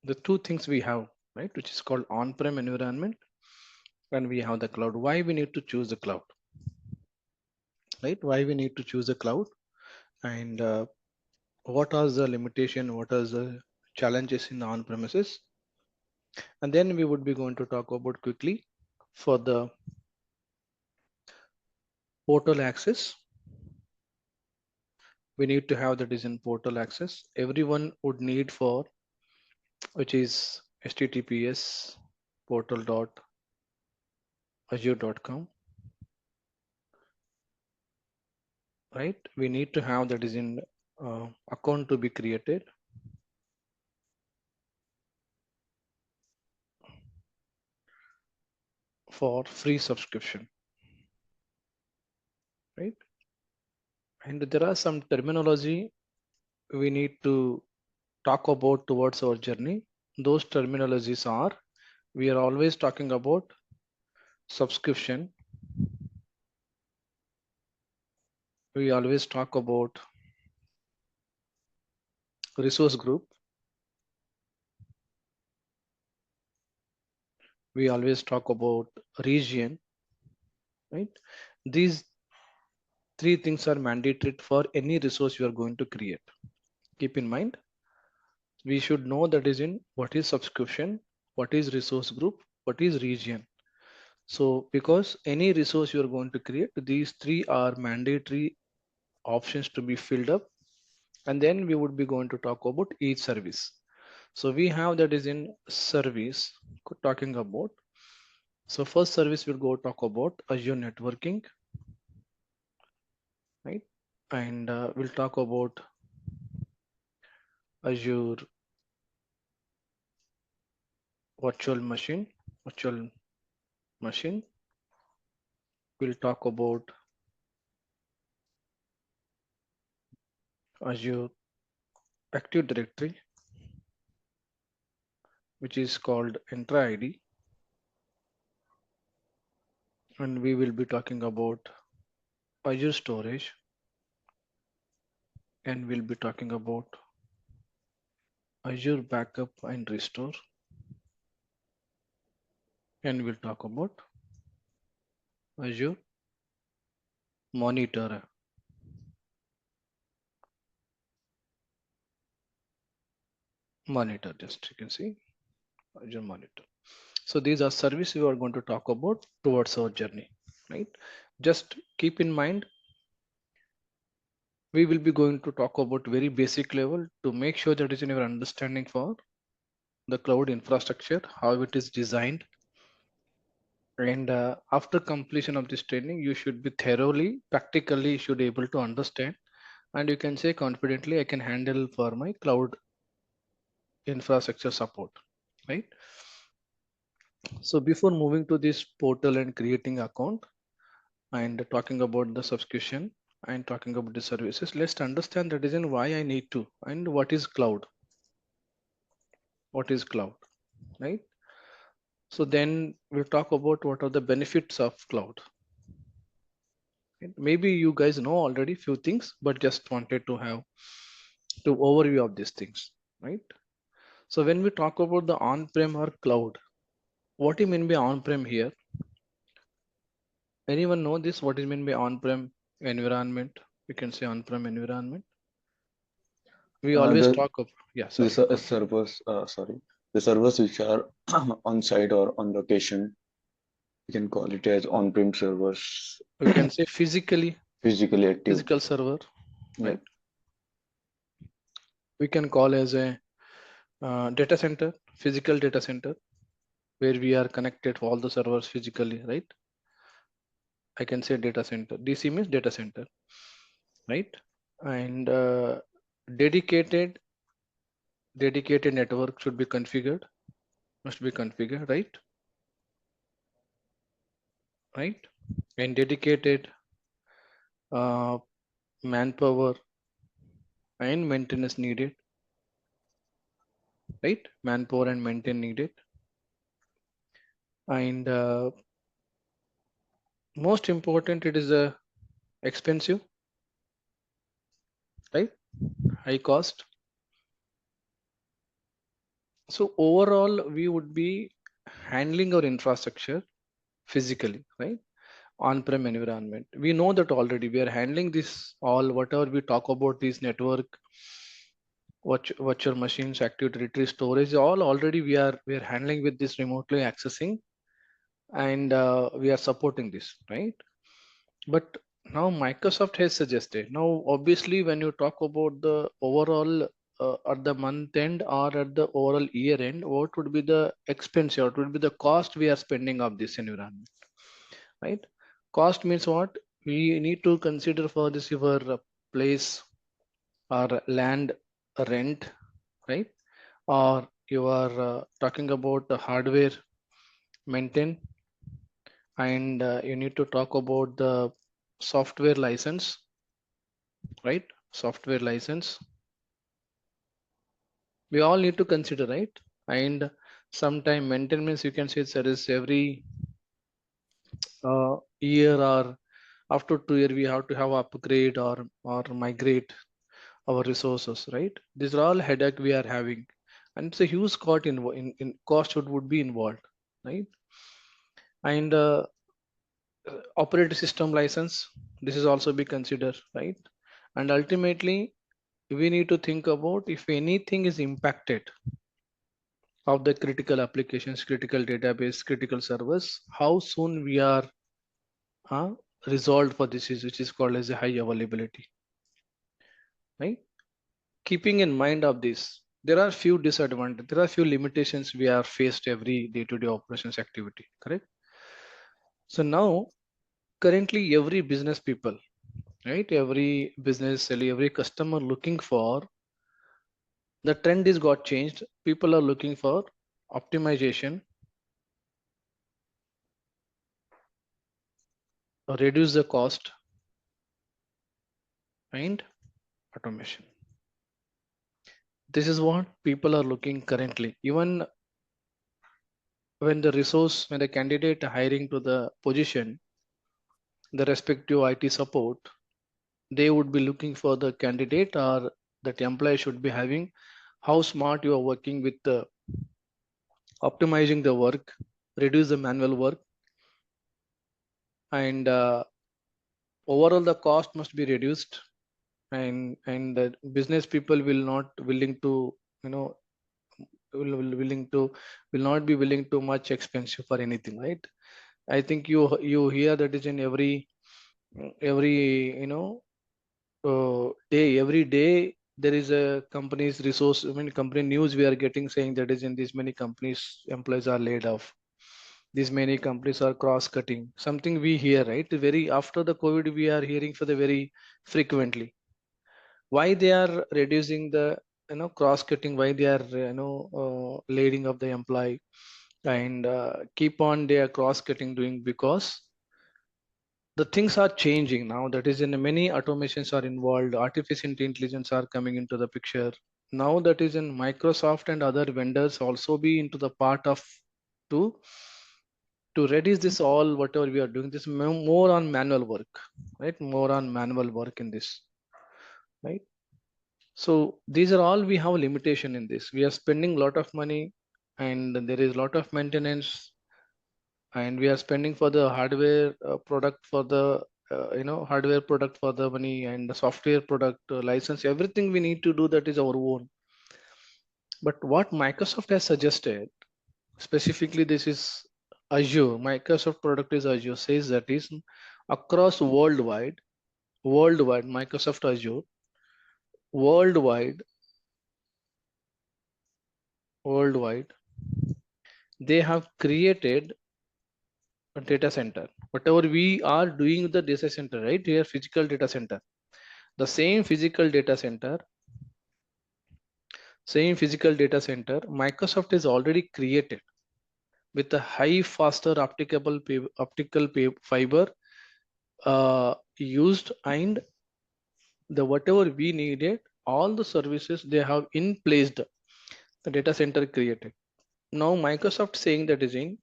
the two things we have, right, which is called on-prem environment, and we have the cloud. Why we need to choose the cloud, right? Why we need to choose the cloud, and what are the limitation, what are the challenges in on-premises, and then we would be going to talk about quickly for the portal access. We need to have that is in portal access. Everyone would need for, which is https portal.azure.com, right? We need to have that is in account to be created for free subscription, right? And there are some terminology we need to talk about towards our journey. Those terminologies are, we are always talking about subscription. We always talk about resource group. We always talk about region, right? These three things are mandatory for any resource you are going to create. Keep in mind, we should know that is in what is subscription, what is resource group, what is region. So because any resource you are going to create, these three are mandatory options to be filled up, and then we would be going to talk about each service. So we have that is in service talking about. So first service we'll go talk about Azure networking, right? And we'll talk about Azure virtual machine, virtual machine. We'll talk about Azure Active Directory, which is called Entra ID. And we will be talking about Azure storage, and we'll be talking about Azure backup and restore, and we'll talk about Azure monitor. Monitor, just you can see Azure monitor. So these are services we are going to talk about towards our journey, right? Just keep in mind, we will be going to talk about very basic level to make sure that is in your understanding for the cloud infrastructure, how it is designed. And after completion of this training, you should be thoroughly, practically should able to understand, and you can say confidently, I can handle for my cloud infrastructure support, right? So before moving to this portal and creating account and talking about the subscription and talking about the services, let's understand the reason why I need to and what is cloud. What is cloud, right? So then we'll talk about what are the benefits of cloud. Maybe you guys know already few things, but just wanted to have to overview of these things, right? So when we talk about the on-prem or cloud, what do you mean by on-prem here? Anyone know this? What is mean by on-prem environment? We can say on-prem environment. We always The talk of, yeah, sorry, go ahead. servers, the servers which are on site or on location, you can call it as on-prem servers, We can say physically, physically active. physical server, Yeah. right? We can call as a data center, physical data center, where we are connected to all the servers physically, right? I can say data center. DC means data center, right? And dedicated network should be configured, must be configured, right? Right? And dedicated uh, manpower and maintenance needed, right? Manpower and maintenance needed. And most important, it is expensive, right? High cost. So overall, we would be handling our infrastructure physically, right? On-prem environment. We know that already. We are handling this all, whatever we talk about this network, virtual machines, active directory storage, all already we are handling with this remotely accessing, and we are supporting this, right? But now Microsoft has suggested. Now, obviously, when you talk about the overall at the month end or at the overall year end, what would be the expense or what would be the cost we are spending of this environment, right? Cost means what? We need to consider for this your place or land rent, right? Or you are talking about the hardware maintain, and you need to talk about the software license, right? Software license, we all need to consider, right? And sometime maintenance, you can say there is every year or after 2 year we have to have upgrade or migrate our resources, right? These are all headache we are having, and it's a huge cost in cost would be involved, right? And operating system license, this is also be considered, right? And ultimately we need to think about if anything is impacted of the critical applications, critical database, critical servers, how soon we are uh, resolved for this is which is called as a high availability, right? Keeping in mind of this, there are few disadvantages, there are few limitations we are faced every day-to-day operations activity, correct? So now currently every business people, right? Every business, every customer looking for the trend is got changed. People are looking for optimization, reduce the cost, and automation. This is what people are looking currently. Even when the resource, when the candidate hiring to the position, the respective IT support, they would be looking for the candidate or that employee should be having how smart you are working with the optimizing the work, reduce the manual work, and overall the cost must be reduced, and the business people will not willing to, you know, willing to will not be willing to much expensive for anything, right? I think you hear that is in every you know day, every day there is a company's resource, I mean company news we are getting saying that is in these many companies employees are laid off, these many companies are cross cutting, something we hear, right? Very after the covid we are hearing for the very frequently. Why they are reducing the, you know, cross cutting, why they are, you know, laying off the employee, and keep on their cross cutting doing? Because the things are changing now, that is in many automations are involved, artificial intelligence are coming into the picture now, that is in Microsoft and other vendors also be into the part of to to reduce this all whatever we are doing this more on manual work, right? More on manual work in this, right? So these are all we have a limitation in this, we are spending a lot of money, and there is a lot of maintenance, and we are spending for the hardware product for the you know, hardware product for the money, and the software product license, everything we need to do that is our own. But what Microsoft has suggested, specifically this is Azure, Microsoft product is Azure, says that is across worldwide Microsoft Azure, worldwide worldwide they have created a data center, whatever we are doing the data center, right? Here physical data center, the same physical data center Microsoft is already created with a high faster fiber used, and the whatever we needed, all the services they have in placed, the data center created. Now Microsoft saying that is in,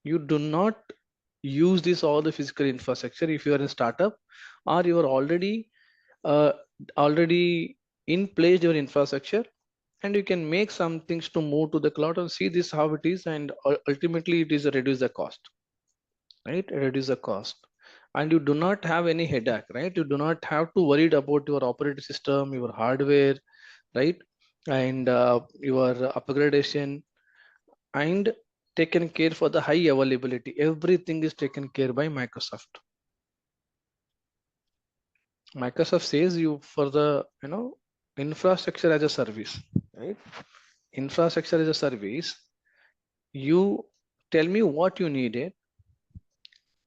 you do not use this all the physical infrastructure if you are a startup, or you are already uh, already in place your infrastructure, and you can make some things to move to the cloud and see this how it is, and ultimately it is a reduce the cost, right? Reduce the cost, and you do not have any headache, right? You do not have to worried about your operating system, your hardware, right? And your upgradation, and taken care for the high availability. Everything is taken care by Microsoft. Microsoft says you for the infrastructure as a service, right? Infrastructure as a service. You tell me what you needed,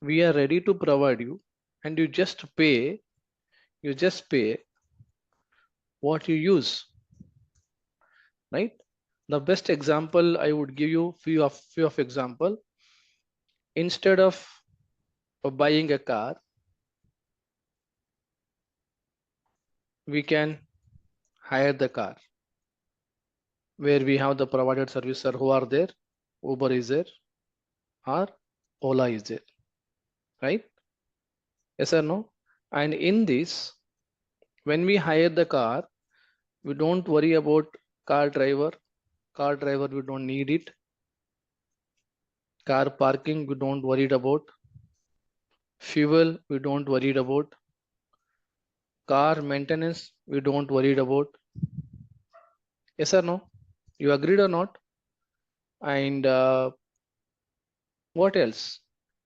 we are ready to provide you, and you just pay what you use, right? The best example I would give you few of example. Instead of buying a car, we can hire the car, where we have the provided servicer who are there. Uber is there, or Ola is there, right? Yes or no? And in this, when we hire the car, we don't worry about car driver. Car driver, we don't need it. Car parking, we don't worried about. Fuel, we don't worried about. Car maintenance, we don't worried about. Yes or no? You agreed or not? And what else?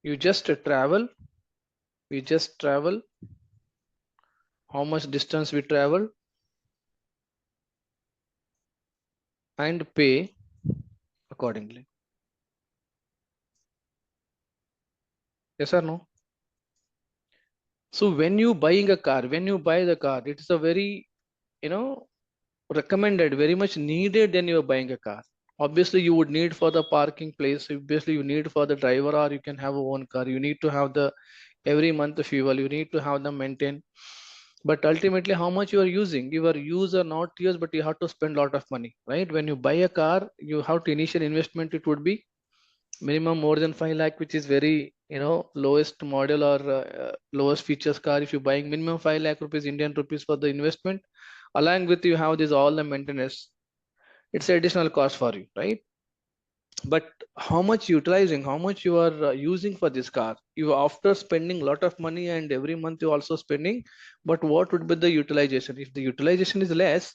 You just travel. We just travel. How much distance we travel, and pay accordingly. Yes or no? So when you buying a car, when you buy the car, it's a very, you know, recommended, very much needed. Then you are buying a car. Obviously, you would need for the parking place. Obviously, you need for the driver, or you can have a own car. You need to have the every month the fuel. You need to have them maintain. But ultimately, how much you are using? You are use or not use, but you have to spend a lot of money, right? When you buy a car, you have to initial investment. It would be minimum more than 5 lakh, which is very lowest model or lowest features car. If you're buying minimum 5 lakh rupees Indian rupees for the investment, along with you have this all the maintenance, it's additional cost for you, right? But how much utilizing, how much you are using for this car, you after spending a lot of money, and every month you also spending. But what would be the utilization? If the utilization is less,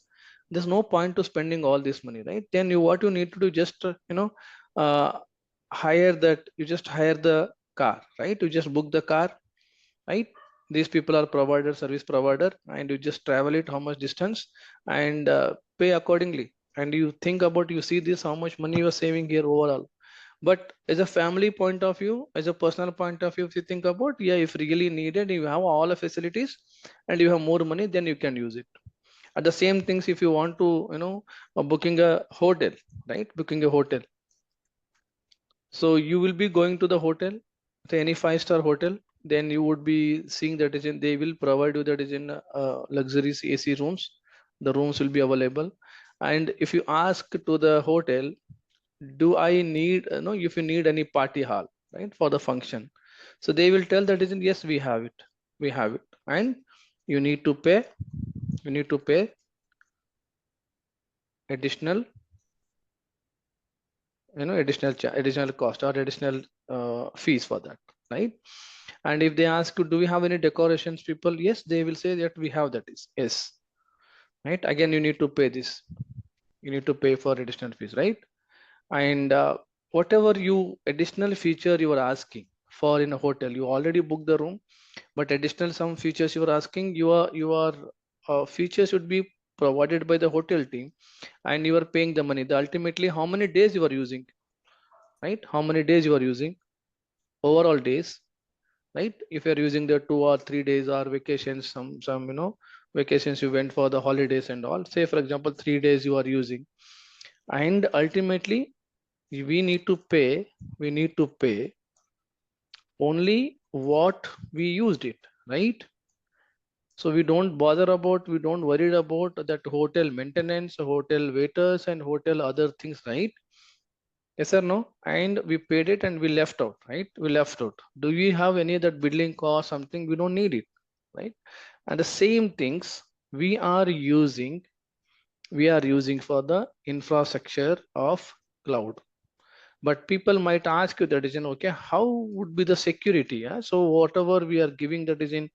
there's no point to spending all this money, right? Then you what you need to do, just uh, hire that, you just hire the car, right? You just book the car, right? These people are provider, service provider, and you just travel it how much distance, and pay accordingly. And you think about, you see this how much money you are saving here overall. But as a family point of view, as a personal point of view, if you think about, yeah, if really needed, you have all the facilities and you have more money, then you can use it. At the same things, if you want to booking a hotel, right? Booking a hotel, so you will be going to the hotel, to any five-star hotel, then you would be seeing that is in, they will provide you that is in luxurious AC rooms. The rooms will be available. And if you ask to the hotel, do I need, if you need any party hall, right, for the function, so they will tell that is in, yes, we have it, we have it. And you need to pay, you need to pay additional, additional cost or additional fees for that, right? And if they ask you, do we have any decorations people, yes, they will say that we have that is, yes, right? Again, you need to pay this, you need to pay for additional fees, right? And whatever you additional feature you are asking for in a hotel, you already booked the room, but additional some features you are asking, your features should be provided by the hotel team, and you are paying the money. The ultimately how many days you are using, right? How many days you are using, overall days, right? If you're using the 2 or 3 days or vacations, some vacations you went for the holidays and all, say for example 3 days you are using, and ultimately we need to pay only what we used it, right? So we don't worried about that hotel maintenance, hotel waiters, and hotel other things, right? Yes or no? And we paid it and we left out, right? We left out. Do we have any of that billing cost, something? We don't need it, right? And the same things we are using we are using for the infrastructure of cloud. But people might ask you that is in okay, how would be the security? Yeah? So whatever we are giving, that is in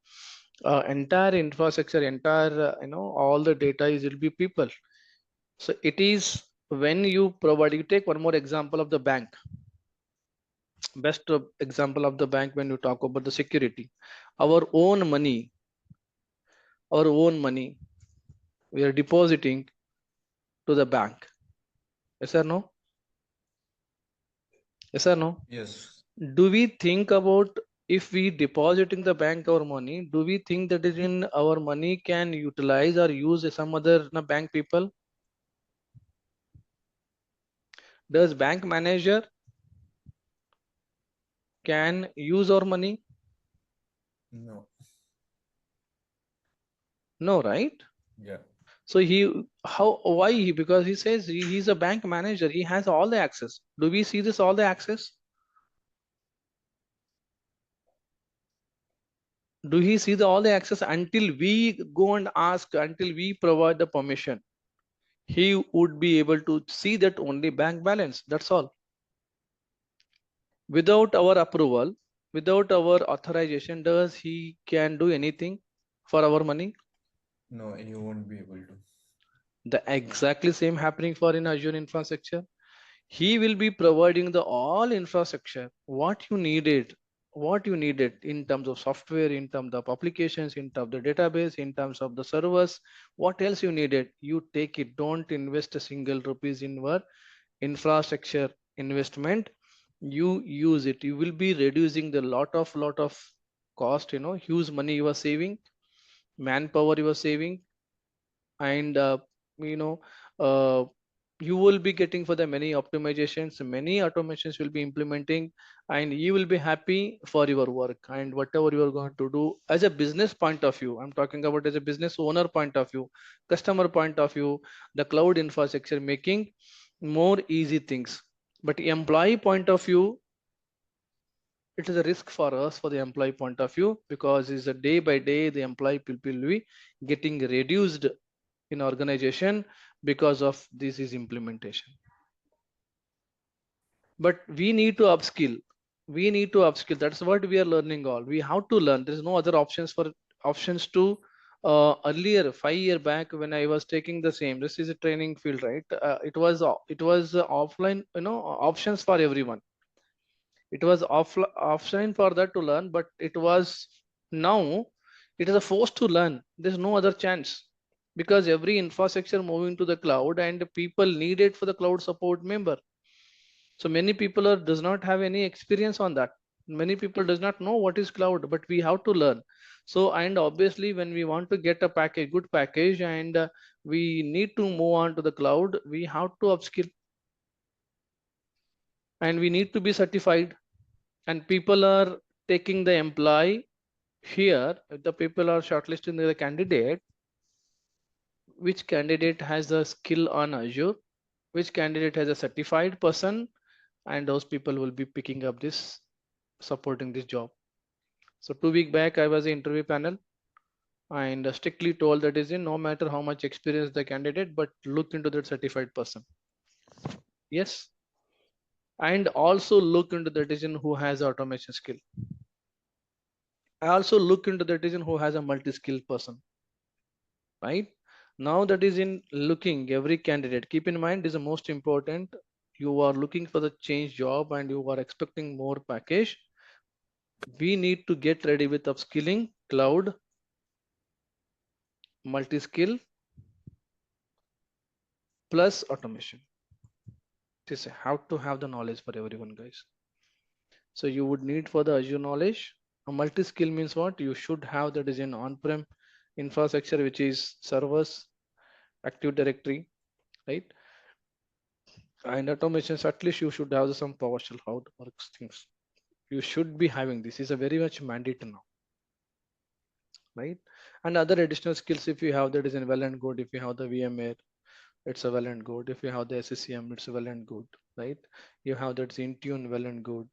entire infrastructure, entire all the data is will be people. So it is when you provide, you take one more example of the bank, best example of the bank. When you talk about the security, our own money, our own money we are depositing to the bank. Yes or no? Yes or no? Yes. Do we think about, if we deposit in the bank our money, do we think that is in our money can utilize or use some other bank people? Does bank manager can use our money? No. No, right? Yeah. So he, how, why he? Because he says he's a bank manager, he has all the access. Do we see this all the access? Do he see the all the access until we go and ask, until we provide the permission? He would be able to see that only bank balance, that's all. Without our approval, without our authorization, does he can do anything for our money? No, you won't be able to. The exactly same happening for in Azure infrastructure. He will be providing the all infrastructure what you needed, what you needed in terms of software, in terms of applications, in terms of the database, in terms of the servers. What else you needed, you take it. Don't invest a single rupees in your infrastructure investment. You use it, you will be reducing the lot of cost, huge money you are saving, manpower you are saving. And you know uh, you will be getting for the many optimizations, many automations will be implementing, and you will be happy for your work and whatever you are going to do. As a business point of view, I'm talking about as a business owner point of view, customer point of view, the cloud infrastructure making more easy things. But employee point of view, it is a risk for us, for the employee point of view, because is a day by day the employee people will be getting reduced in organization because of this is implementation. But we need to upskill, we need to upskill. That's what we are learning. All we have to learn, there is no other options for options to earlier 5 year back when I was taking the same, this is a training field, right? It was offline, options for everyone. It was offline for that to learn, but it was now it is a force to learn. There's no other chance, because every infrastructure moving to the cloud and people need it for the cloud support member. So many people are does not have any experience on that. Many people does not know what is cloud, but we have to learn. So and obviously when we want to get a package, good package, and we need to move on to the cloud, we have to upskill and we need to be certified. And people are taking the employee here, the people are shortlisting the candidate, which candidate has the skill on Azure, which candidate has a certified person, and those people will be picking up this, supporting this job. So 2 week back I was in interview panel and strictly told that is in no matter how much experience the candidate, but look into that certified person. Yes. And also look into that is in who has automation skill. I also look into that is in who has a multi-skilled person, right? Now that is in looking every candidate, keep in mind this is the most important. You are looking for the change job and you are expecting more package. We need to get ready with upskilling, cloud, multi-skill plus automation. This how to have the knowledge for everyone, guys. So you would need for the Azure knowledge. A multi-skill means what? You should have that is in on-prem infrastructure, which is servers, Active Directory, right? And automations, at least you should have some PowerShell, how it works things. You should be having this. Is a very much mandate now, right? And other additional skills, if you have that is in well and good. If you have the VMware, it's a well and good. If you have the SCCM, it's a well and good, right? You have that Intune, well and good,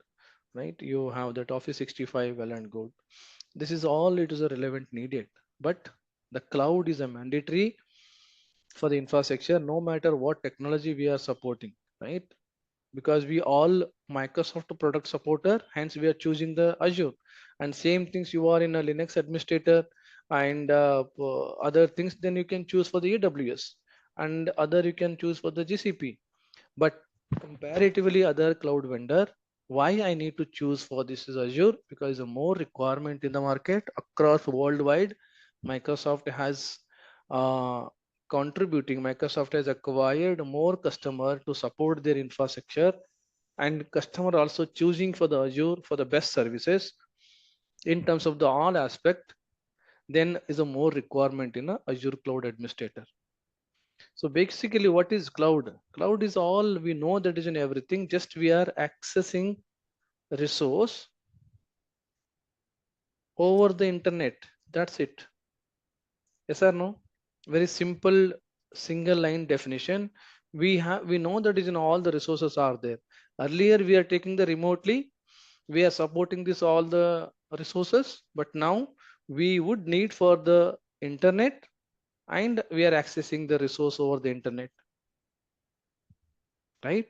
right? You have that Office 65, well and good. This is all it is a relevant needed, but the cloud is a mandatory. for the infrastructure, no matter what technology we are supporting, right? Because we all Microsoft product supporter, hence we are choosing the Azure. And same things, you are in a Linux administrator and other things, then you can choose for the AWS, and other you can choose for the GCP. But comparatively other cloud vendor, why I need to choose for this is Azure, because the more requirement in the market across worldwide. Microsoft has uh, Microsoft has acquired more customer to support their infrastructure, and customer also choosing for the Azure for the best services in terms of the all aspect. Then is a more requirement in a Azure cloud administrator. So basically, what is cloud? Cloud is all we know, that is in everything. Just we are accessing resource over the internet. That's it. Yes or no? Very simple single line definition. We know that is in all the resources are there. Earlier we are taking the remotely. We are supporting this all the resources, but now we would need for the internet, and we are accessing the resource over the internet, right?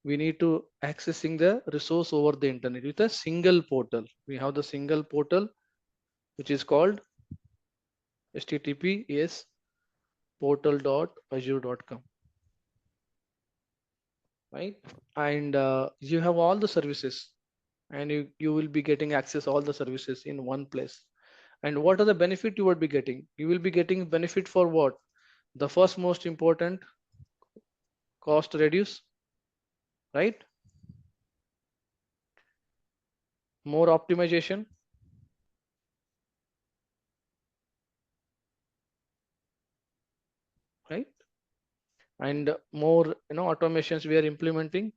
We need to accessing the resource over the internet with a single portal. We have the single portal which is called https portal.azure.com, right? And you have all the services, and you will be getting access all the services in one place. And what are the benefit you would be getting? You will be getting benefit for what? The first most important, cost reduce, right? More optimization, right? And more automations we are implementing.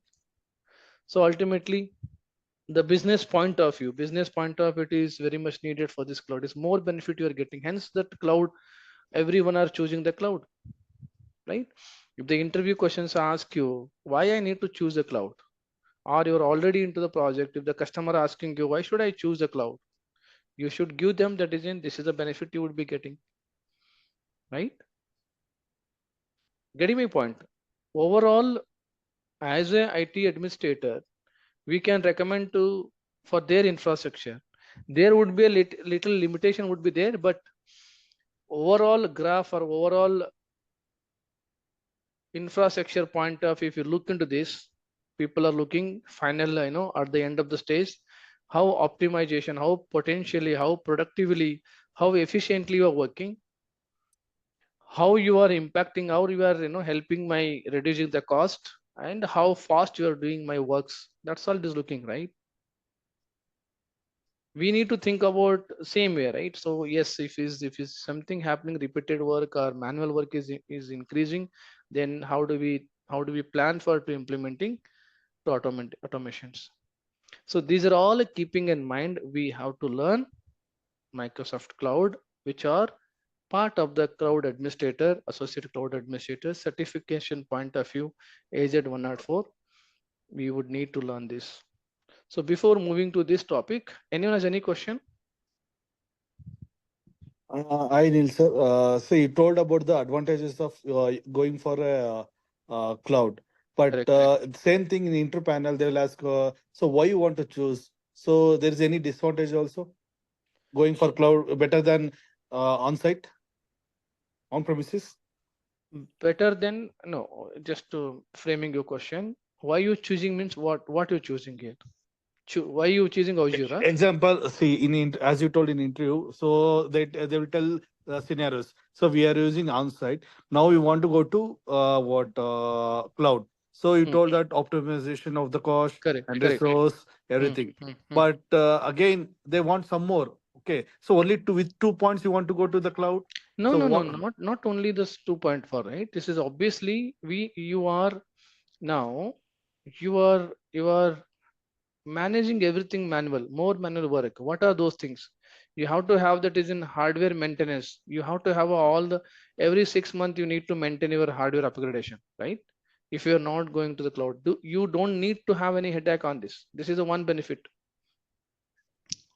So ultimately, the business point of it is very much needed for this cloud. Is more benefit you are getting. Hence that cloud, everyone are choosing the cloud, right? If the interview questions ask you why I need to choose the cloud, or you're already into the project, if the customer asking you why should I choose the cloud, you should give them that is in this is the benefit you would be getting, right? Getting my point? Overall, as a IT administrator, we can recommend to for their infrastructure. There would be a little limitation would be there, but overall graph or overall infrastructure point of, if you look into this, people are looking final, at the end of the stage, how optimization, how potentially, how productively, how efficiently you are working, how you are impacting, how you are helping my reducing the cost, and how fast you are doing my works. That's all it is looking, right? We need to think about same way, right? So yes, if is something happening, repeated work or manual work is increasing, then how do we plan for to implementing to automate automations. So these are all keeping in mind, we have to learn Microsoft cloud, which are part of the cloud administrator, associate cloud administrator certification point of view. AZ104, we would need to learn this. So before moving to this topic, anyone has any question? I Neil sir. So you told about the advantages of going for a cloud, but Correct. same thing in inter panel they will ask. So why you want to choose? So there is any disadvantage also going for So cloud better than on site on premises? better than, no, just to framing your question, why you choosing means what you choosing here? Why you choosing Azure, huh? Example, see as you told in interview, so they will tell scenarios. So we are using on-site. Now we want to go to what cloud. So you Hmm, told that optimization of the cost correct, and correct. resource Hmm, everything. hmm. But again, they want some more. Okay, so only with 2 points you want to go to the cloud. No, So no, no, what? not only this 2.4, right? This is obviously you are now, you are managing everything manual, more manual work. What are those things? You have to have that is in hardware maintenance. You have to have all the every 6 months you need to maintain your hardware upgradation, right? If you are not going to the cloud, you don't need to have any headache on this. This is the one benefit,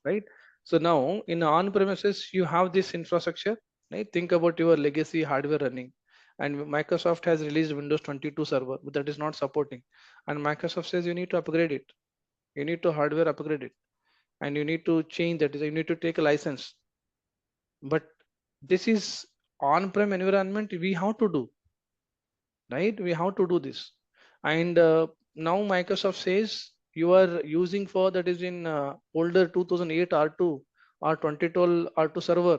right? So now in on premises you have this infrastructure, right? Think about your legacy hardware running, and Microsoft has released Windows 22 server, but that is not supporting, and Microsoft says you need to upgrade it, you need to hardware upgrade it, and you need to change that, you need to take a license. But this is on-prem environment, we have to do, right? We have to do this. And now Microsoft says you are using for that is in older 2008 R2 or 2012 R2 server.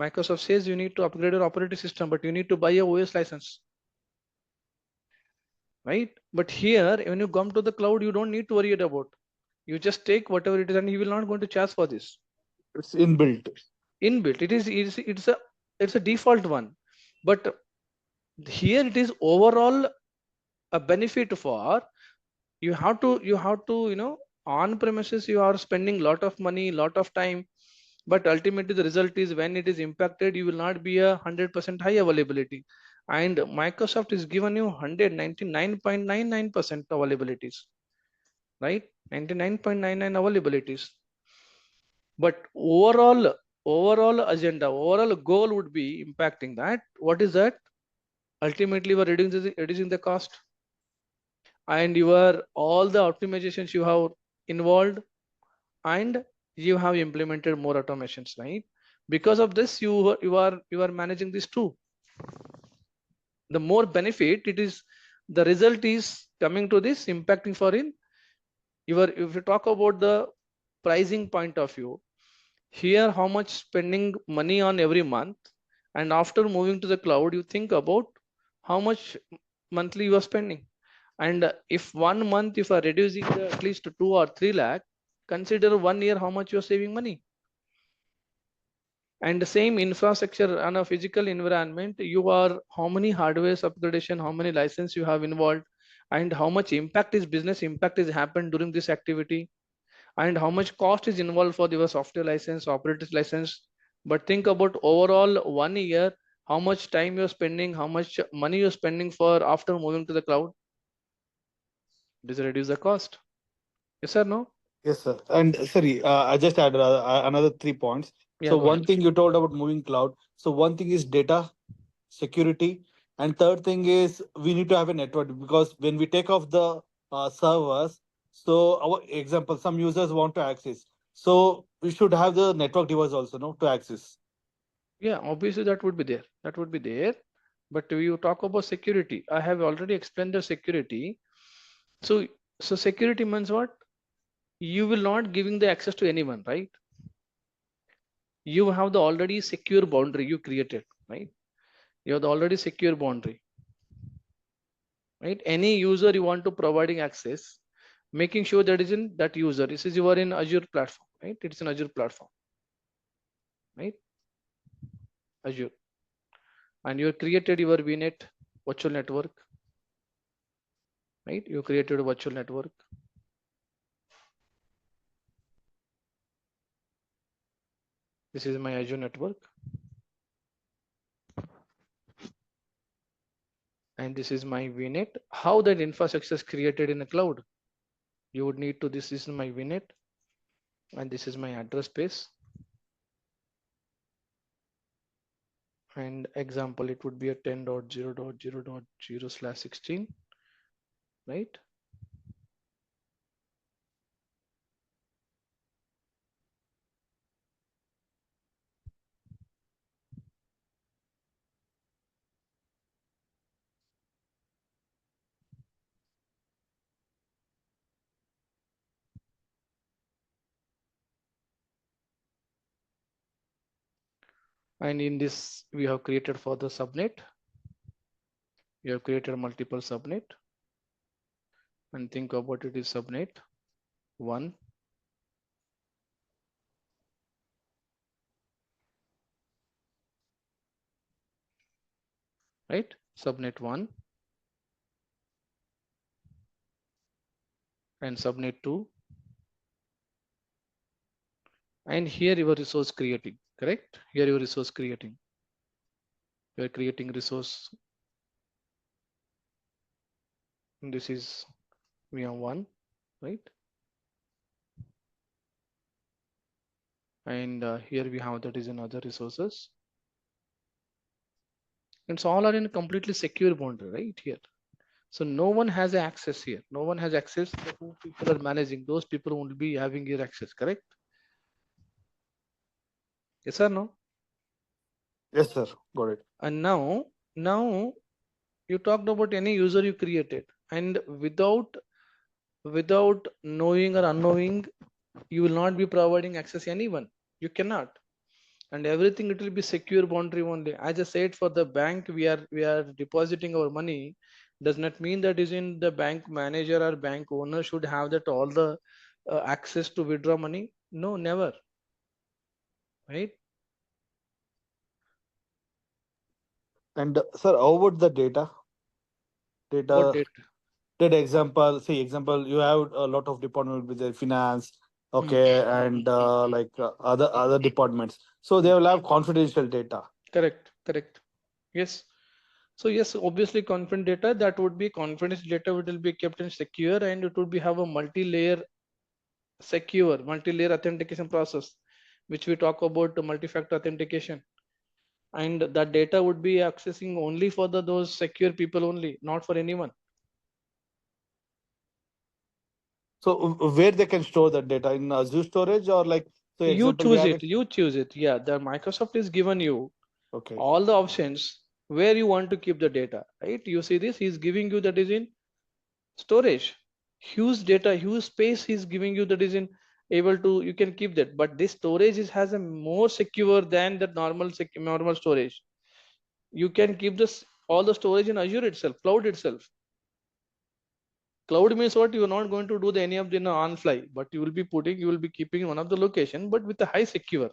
Microsoft says you need to upgrade your operating system, but you need to buy a OS license, right? But here when you come to the cloud, you don't need to worry about, you just take whatever it is and he will not going to charge for this. It's inbuilt. Inbuilt, it's a default one. But here it is overall a benefit for, you have to on premises you are spending lot of money, lot of time, but ultimately the result is when it is impacted you will not be 100% high availability. And Microsoft is given you 199.99% availabilities, right? 99.99 availabilities. But overall agenda, overall goal would be impacting that. What is that? Ultimately we're reducing the cost, and your all the optimizations you have involved, and you have implemented more automations, right? Because of this you are managing this too. The more benefit it is, the result is coming to this impacting for in your, if you talk about the pricing point of view, here how much spending money on every month, and after moving to the cloud you think about how much monthly you are spending. And if 1 month if you are reducing the at least 2 or 3 lakh, consider 1 year how much you are saving money. And the same infrastructure on a physical environment, you are how many hardware upgradation, how many license you have involved, and how much impact is business impact is happened during this activity, and how much cost is involved for your software license, operator license. But think about overall 1 year, how much time you're spending, how much money you're spending for after moving to the cloud. Does it reduce the cost? Yes or no? Yes, sir. And sorry, I just added another 3 points. Yeah, So go ahead. one thing you told about moving cloud. So one thing is data security, and third thing is we need to have a network, because when we take off the servers, so our example, some users want to access. So we should have the network device also, no, to access. Yeah, obviously that would be there. That would be there. But you talk about security. I have already explained the security. So, so security means what? You will not giving the access to anyone, right? You have the already secure boundary you created, right? You have the already secure boundary, right? Any user you want to providing access, making sure that is in that user. This is you are in Azure platform, right? It's an Azure platform, right? Azure, and you created your VNet virtual network, right? You created a virtual network. This is my Azure network, and this is my VNet. How that infrastructure is created in the cloud? You would need to, this is my VNet, and this is my address space. And example, it would be a 10.0.0.0/16, right? And in this, we have created for the subnet. We have created multiple subnet, and think about it is subnet 1, right? Subnet 1 and subnet 2, and here your resource creating, correct? Here your resource creating. You are creating resource. And this is we have 1, right? And here we have that is another resources. It's all are in a completely secure boundary right here. So no one has access here. No one has access. The who people are managing, those people will be having your access, correct? Yes or no? Yes, sir. Got it. And now you talked about any user you created, and without knowing or unknowing, you will not be providing access to anyone. You cannot. And everything it will be secure boundary only. As I said, for the bank, we are depositing our money. Does not mean that is in the bank manager or bank owner should have that all the access to withdraw money. No, never. Right? And sir, how about the data? What Data, data? data example. See, example, you have a lot of department with the finance, Hmm. okay, and other departments. So they will have confidential data. Correct. Correct. Yes. So yes, obviously confident data, that would be confidential data, which will be kept in secure, and it would be have a multi-layer secure multi-layer authentication process, which we talk about the multi-factor authentication. And that data would be accessing only for those secure people only, not for anyone. So where they can store that data in Azure storage or like, so You example, we choose have it. You choose it. Yeah, the Microsoft is given you okay. all the options where you want to keep the data. Right? You see this. He's giving you that is in storage. Huge data, huge space. He's giving you that is in able to you can keep that. But this storage is has a more secure than the normal storage. You can keep this all the storage in Azure itself, cloud itself. Cloud means what? You are not going to do the any of the on fly, but you will be keeping one of the location, but with a high secure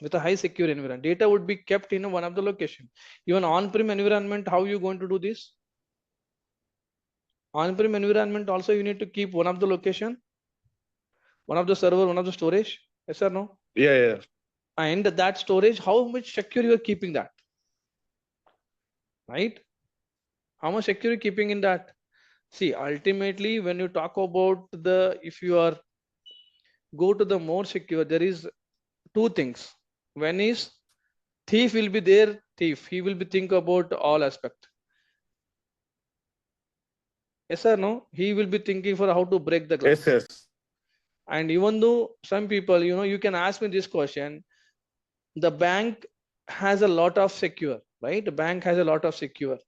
environment. Data would be kept in one of the location. Even on-prem environment, how you going to do this? On-prem environment also you need to keep one of the location, one of the server, one of the storage. Yes or no? Yeah, yeah. And that storage, how much secure you are keeping that, right? How much secure you keeping in that? See, ultimately, when you talk about if you are go to the more secure, there is two things. One is thief will be there, thief. He will be think about all aspect. Yes or no? He will be thinking for how to break the Yes, glass. yes. And even though some people, you can ask me this question, the bank has a lot of secure, right? The bank has a lot of secure.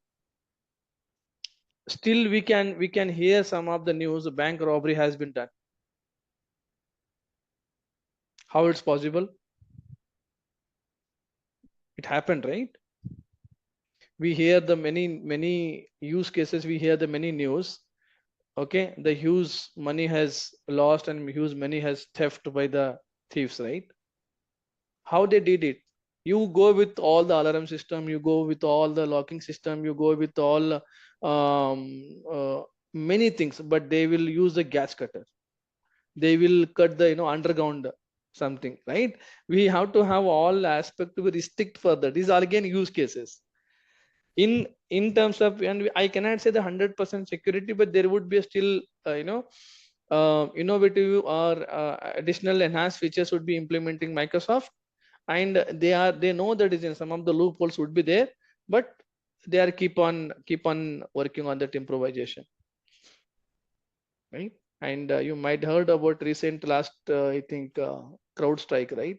Still, we can hear some of the news. Bank robbery has been done. How it's possible? It happened, right? We hear the many use cases. We hear the many news. Okay, the huge money has lost and huge money has theft by the thieves, right? How they did it? You go with all the alarm system, you go with all the locking system, you go with all many things, but they will use the gas cutter. They will cut the underground something, right? We have to have all aspect to be restrict further. These are again use cases. In terms of, and I cannot say the 100% security, but there would be still innovative or additional enhanced features would be implementing Microsoft. And they know that is in some of the loopholes would be there, but they are keep on working on that improvisation, right? And you might heard about recent last I think CrowdStrike, right?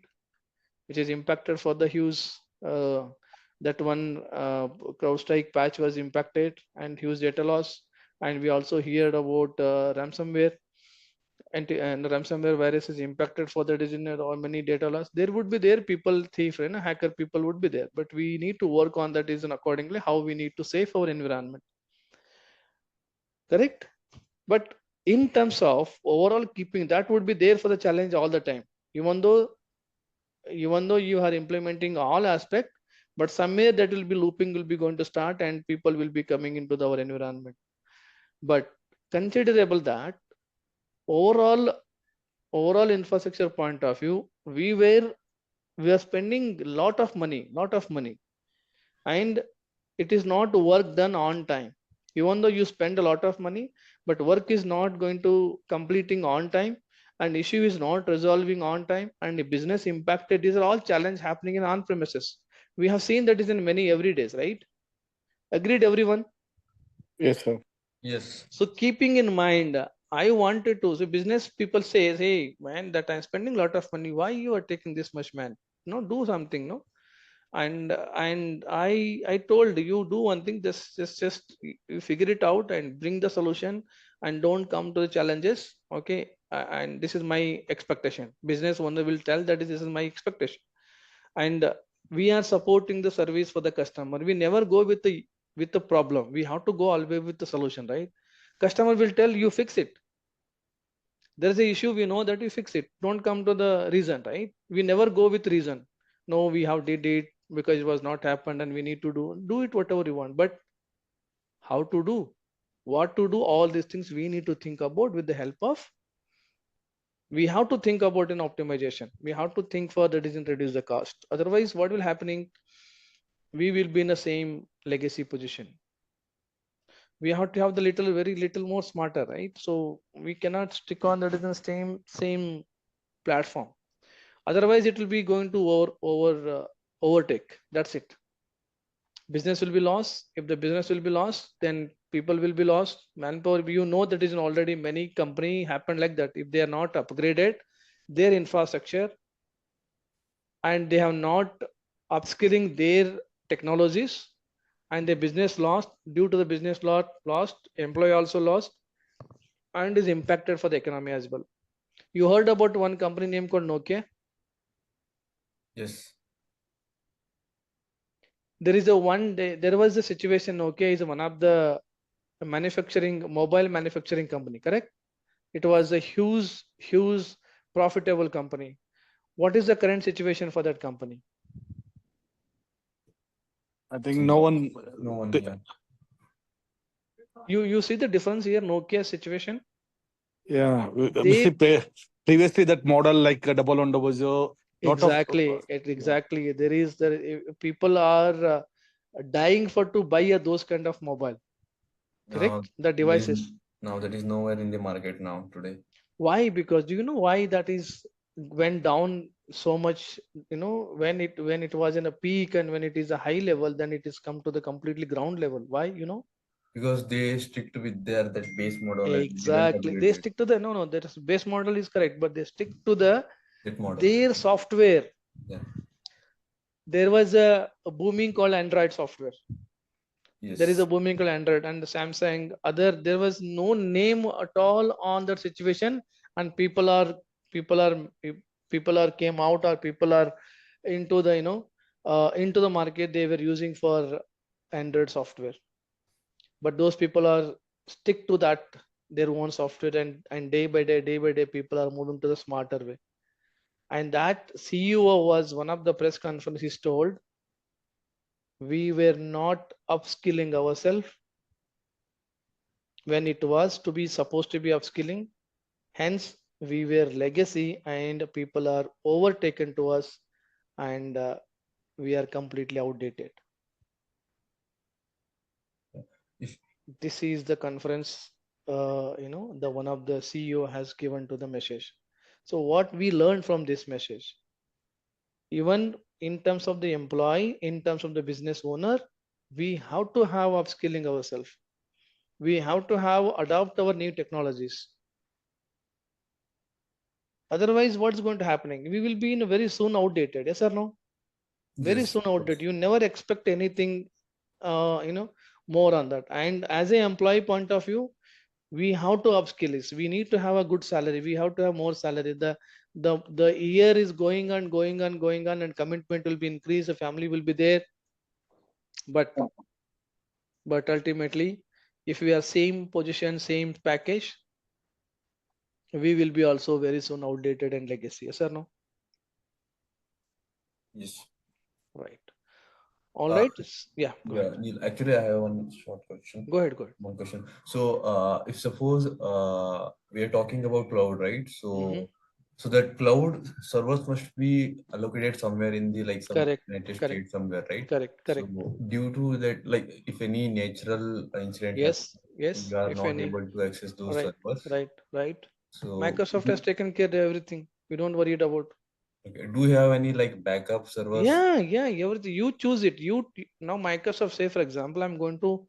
Which is impacted for the huge uh, that one CrowdStrike patch was impacted and huge data loss. And we also heard about ransomware, and ransomware virus is impacted for the designer or many data loss. There would be there people thief and hacker people would be there, but we need to work on that is accordingly how we need to save our environment, correct? But in terms of overall keeping, that would be there for the challenge all the time. Even though you are implementing all aspect, but somewhere that will be looping will be going to start and people will be coming into our environment. But considerable that overall infrastructure point of view, we are spending lot of money, and it is not work done on time. Even though you spend a lot of money, but work is not going to completing on time, and issue is not resolving on time, and the business impacted. These are all challenge happening in on premises. We have seen that is in many every days, right? Agreed, everyone? Yes, sir. Yes. So keeping in mind, I wanted to. So business people say, "Hey, man, that I'm spending a lot of money. Why you are taking this much, man? No, do something, no." And I told you do one thing. Just you figure it out and bring the solution, and don't come to the challenges. Okay, and this is my expectation. Business owner will tell that this is my expectation, and we are supporting the service for the customer. We never go with the problem. We have to go always with the solution, right? Customer will tell you fix it. There is a issue, we know that, you fix it. Don't come to the reason, right? We never go with reason. No, we have did it because it was not happened and we need to do it whatever you want. But how to do, what to do, all these things we need to think about with the help of, we have to think about an optimization. We have to think for that doesn't reduce the cost. Otherwise, what will happening? We will be in the same legacy position. We have to have the little, very little more smarter, right? So we cannot stick on that in the same platform. Otherwise, it will be going to overtake. That's it. Business will be lost. If the business will be lost, then people will be lost. Manpower, you know, that is already many company happened like that. If they are not upgraded their infrastructure and they have not upskilling their technologies, and the business lost, due to the business lost, employee also lost, and is impacted for the economy as well. You heard about one company name called Nokia? Yes. There is a one day, there was a situation. Nokia is one of the manufacturing, mobile manufacturing company, correct? It was a huge profitable company. What is the current situation for that company? I think So no no, one. no one. T- Yeah. You see the difference here, Nokia situation. Yeah, we see They previously that model like 1100, lot of exactly there is people are dying for to buy those kind of mobile, Now correct? The that is devices. now that is nowhere in the market now today. Why? Because do you know why that is went down so much? You know, when it was in a peak and when it is a high level, then it is come to the completely ground level. Why? You know? Because they stick to with their that base model and didn't Exactly. upgrade They it. stick to the, no, that is base model is correct, but they stick to the That model. their software. Yeah. There was a booming called Android software. There is Yes. a booming called Android and the Samsung. Other, there was no name at all on that situation, and people are people are came out, or people are into the, into the market. They were using for Android software, but those people are stick to that their own software, and day by day people are moving to the smarter way. And that CEO was one of the press conferences told, we were not upskilling ourselves when it was to be supposed to be upskilling. Hence, we were legacy and people are overtaken to us, and we are completely outdated. If This is the conference, the one of the CEO has given to the message. So what we learned from this message, even in terms of the employee, in terms of the business owner, we have to have upskilling ourselves. We have to have adopt our new technologies. Otherwise, what's going to happening? We will be in a very soon outdated. Yes or no? Very yes, soon of course. outdated. You never expect anything, more on that. And as a employee point of view, we have to upskill is. We need to have a good salary. We have to have more salary. The year is going on, going on, going on, and commitment will be increased. The family will be there. But ultimately, if we are same position, same package, we will be also very soon outdated and legacy. Yes or no? Yes. Right. All Uh, right. Yeah. Go ahead. yeah. Actually, I have one short question. Go ahead. Go ahead. One question. So, if suppose we are talking about cloud, right? Hmm. So that cloud servers must be allocated somewhere in the like some Correct. United Correct. States somewhere, right? Correct. So Correct. due to that, like if any natural incident happens, Yes. Yes. we are If not any. able to access those Right. servers. Right. Right. So Microsoft has taken care of everything. We don't worry about. Okay. Do you have any like backup servers? Yeah, everything you choose it. You now Microsoft say, for example, I'm going to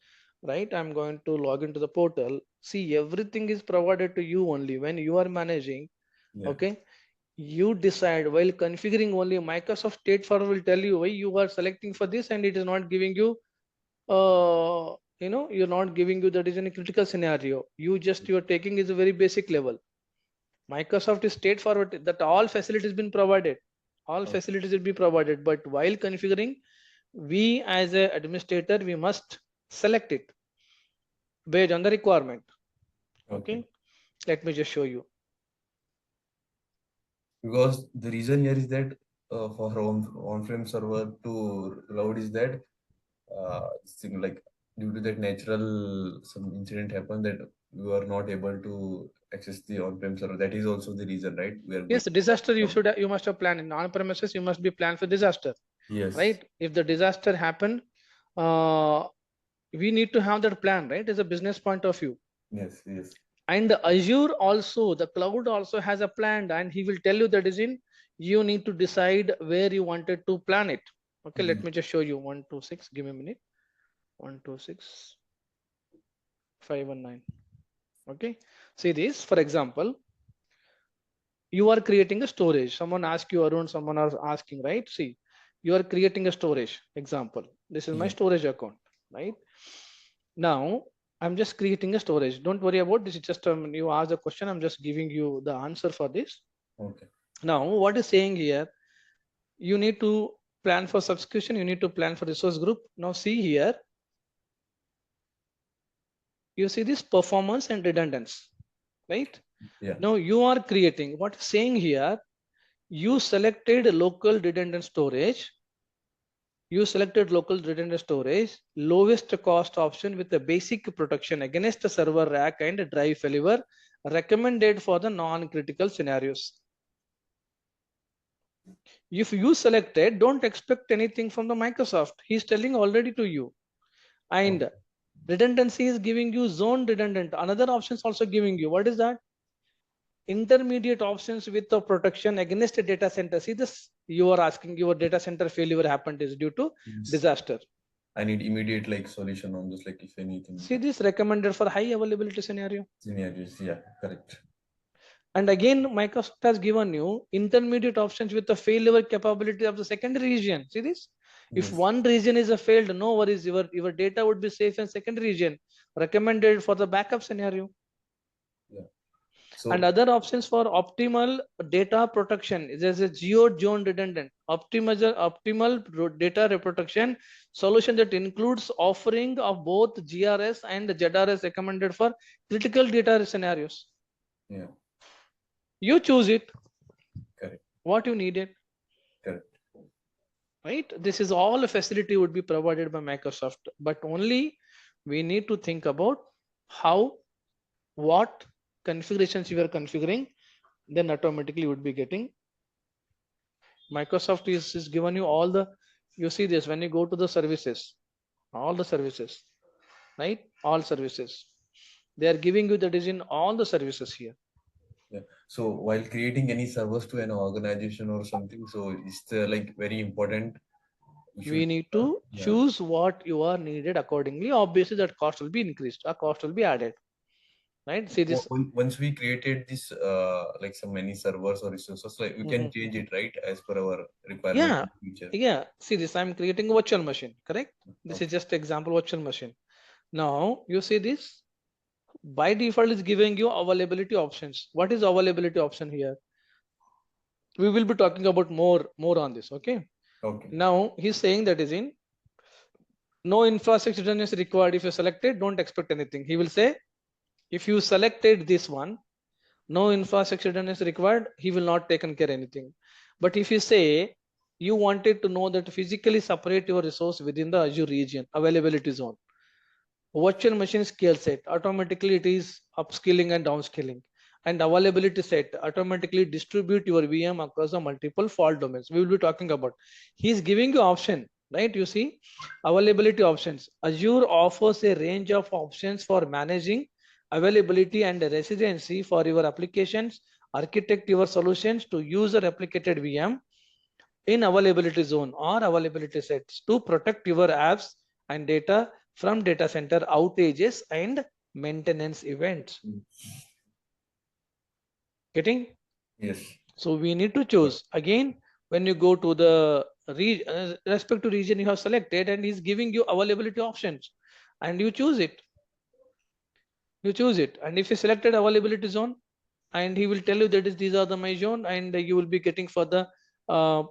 log into the portal. See, everything is provided to you only when you are managing. Yeah. Okay, you decide while configuring only. Microsoft state forward will tell you why you are selecting for this, and it is not giving you you're not giving you that is in a critical scenario. You're taking is a very basic level. Microsoft is straightforward that all facilities been provided. All Okay. facilities will be provided, but while configuring, we as a administrator we must select it based on the requirement. Okay. Okay, let me just show you. Because the reason here is that for on-prem server to cloud is that this thing like due to that natural some incident happened that we are not able to access the on-prem server. That is also the reason, right? We are going. Yes, disaster you must have planned in on premises. You must be planned for disaster, Yes. right? If the disaster happened, we need to have that plan, right? As a business point of view. Yes. Yes. And the Azure also, the cloud also has a plan, and he will tell you that is in you need to decide where you wanted to plan it. Okay, let me just show you 126. Give me a minute. 126.519. Okay, see this. For example, you are creating a storage. Someone ask you, Arun, someone is asking, right? See, you are creating a storage. Example, this is my Yeah. storage account, right? Now I'm just creating a storage. Don't worry about this. It's just you ask the question. I'm just giving you the answer for this. Okay. Now, what is saying here? You need to plan for subscription. You need to plan for resource group. Now see here. You see this performance and redundancy, right? Yeah. Now you are creating what is saying here. You selected local redundant storage. You selected local redundant storage, lowest cost option with a basic protection against the server rack and drive failure, recommended for the non-critical scenarios. If you selected, don't expect anything from the Microsoft. He's telling already to you. And Okay. redundancy is giving you zone redundant. Another option is also giving you. What is that? Intermediate options with the protection against a data center. See this, you are asking your data center failure happened is due to Yes. disaster. I need immediate like solution on this, like if anything. See this recommended for high availability scenario. Scenarios. Yeah, correct. And again, Microsoft has given you intermediate options with the failure capability of the secondary region. See this? If Yes. one region is a failed, no worries, your data would be safe in secondary region. Recommended for the backup scenario. Yeah. So And other options for optimal data protection is as a geo zone redundant. Optimal data protection solution that includes offering of both GRS and ZRS recommended for critical data scenarios. yeah, You choose it. correct. What you needed. Correct. Right, this is all a facility would be provided by Microsoft, but only we need to think about how, what configurations you are configuring, then automatically would be getting. Microsoft is given you all the, you see this when you go to the services, all the services, right, all services, they are giving you that is in all the services here. Yeah. So while creating any servers to an organization or something, so it's like very important. We We should. need to Yeah. choose what you are needed accordingly. Obviously that cost will be increased, a cost will be added, right? See this. Once we created this, like some many servers or resources, like we can change it, right, as per our requirement Yeah, in future. yeah, see this, I'm creating a virtual machine, correct? This Okay. is just example virtual machine. Now you see this, by default is giving you availability options. What is availability option here? We will be talking about more on this. Okay, Okay. now he's saying that is in no infrastructure done is required. If you selected, don't expect anything. He will say if you selected this one, no infrastructure done is required, he will not taken care anything. But if you say you wanted to know that physically separate your resource within the Azure region availability zone, virtual machine scale set, automatically it is upscaling and downscaling, and availability set automatically distribute your VM across the multiple fault domains. We will be talking about. He is giving you option, right? You see availability options. Azure offers a range of options for managing availability and residency for your applications architect your solutions to use a replicated VM in availability zone or availability sets to protect your apps and data from data center outages and maintenance events. Getting? Yes. So we need to choose again. When you go to the respect to region you have selected, and he's giving you availability options, and you choose it. You choose it, and if you selected availability zone, and he will tell you that is these are the my zone, and you will be getting for the uh,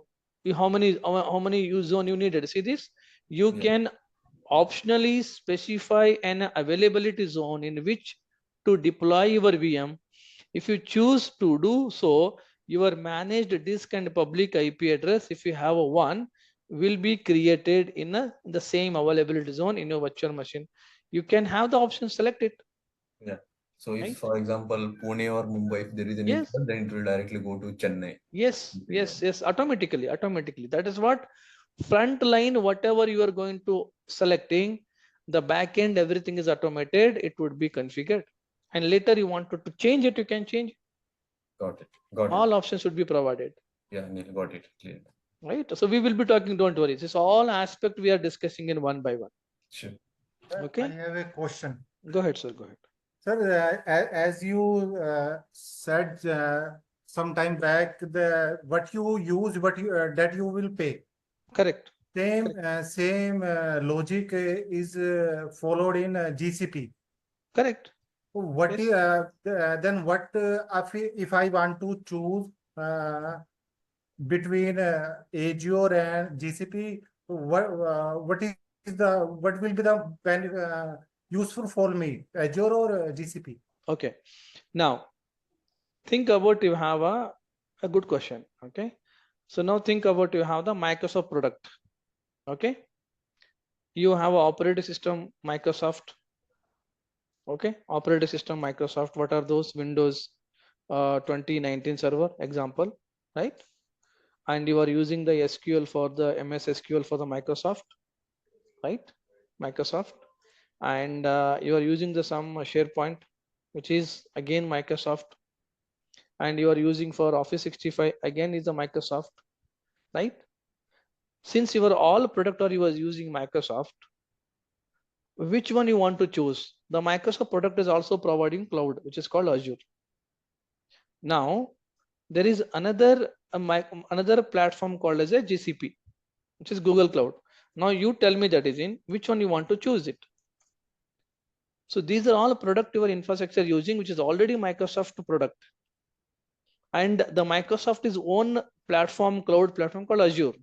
how many use zone you needed. See this, you Yeah. can optionally specify an availability zone in which to deploy your VM. If you choose to do so, your managed disk and public IP address, if you have a one, will be created in the same availability zone in your virtual machine. You can have the option, select it, Yeah. So if, right? for example, Pune or Mumbai, if there is any Yes, flood, then it will directly go to Chennai. yes, automatically. That is what front line, whatever you are going to selecting, the back end, everything is automated. It would be configured. And later you wanted to change it, you can change. Got it. Got it. All options should be provided. Yeah, Neil, got it. Clear. Right, so we will be talking, don't worry, this is all aspect we are discussing in one by one. Sure. Sir, Okay, I have a question. go ahead, sir, go ahead. Sir, as you said some time back, what you use, what you that you will pay. Correct. Same logic is followed in GCP. Correct. What Yes. then what if I want to choose between Azure and GCP, what will be the useful for me, Azure or GCP? Okay, now think about, you have a good question. Okay, so now think about, you have the Microsoft product. Okay, you have a operating system Microsoft. Okay, operating system Microsoft, what are those? Windows 2019 server example, right? And you are using the SQL for the MS SQL for the Microsoft, right? Microsoft. And you are using the some SharePoint, which is again Microsoft. And you are using for Office 65, again is the Microsoft, right? Since you are all product or you are using Microsoft, which one you want to choose? The Microsoft product is also providing cloud, which is called Azure. Now there is another platform called as a GCP, which is Google Cloud. Now you tell me that is in which one you want to choose it. So these are all product your infrastructure using, which is already Microsoft product. And the Microsoft is own platform, cloud platform called Azure.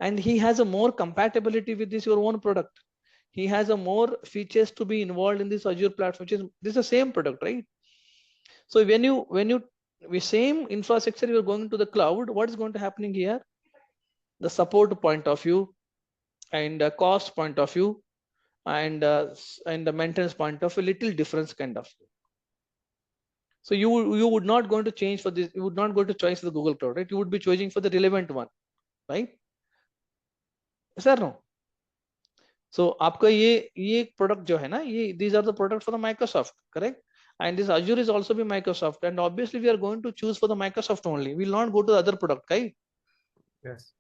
And he has a more compatibility with this your own product. He has a more features to be involved in this Azure platform, which is this is the same product, right? So when you we same infrastructure you are going to the cloud, what is going to happening here? The support point of view and cost point of view and the maintenance point of a little difference kind of. So you would not going to change for this, you would not go to choice the Google Cloud, right? You would be choosing for the relevant one, right? Yes or no? So आपका ये product जो है ना, ये these are the product for the Microsoft, correct? And this Azure is also be Microsoft, and obviously we are going to choose for the Microsoft only. We will not go to the other product, right? Yes.